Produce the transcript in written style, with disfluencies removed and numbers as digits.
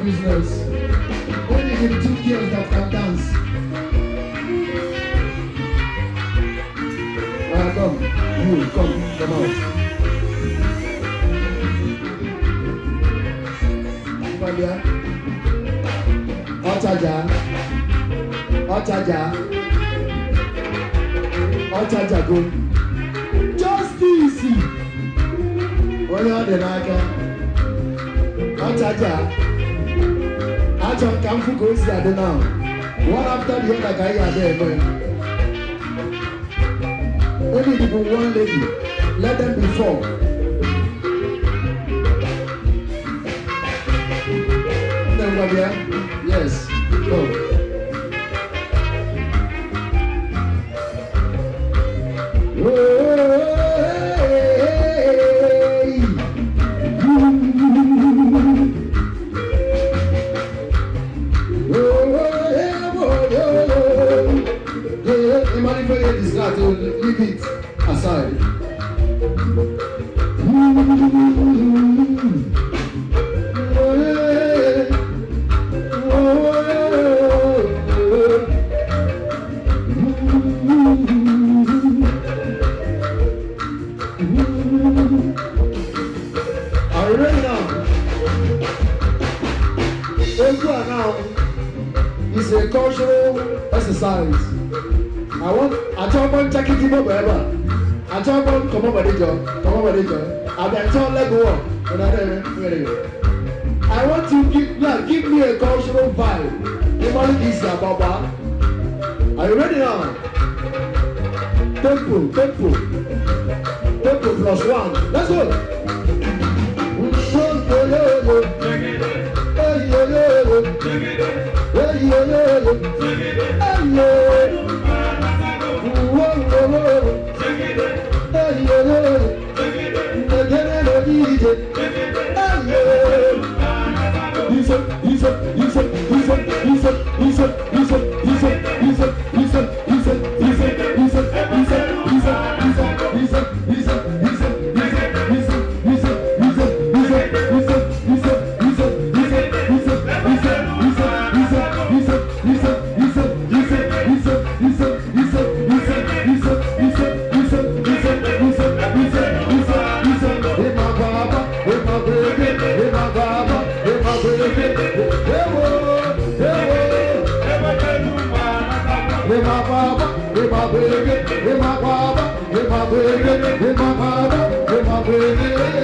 Business. Only the 2 girls that can dance. Come out. Ochaja, go. Justice. Only on the naga. Ochaja. John Kamfu goes there now. One after the other guy are there, man. Only people one lady. Let them be 4. Then what there? Yes. Go. Leave it aside. Are you ready now? Now is a cultural exercise. I don't want to check it over. I don't want to come over the job. I've been told let go. I want to give me a cultural vibe. Everybody is Baba. Are you ready now? Tempo +1. Let's go.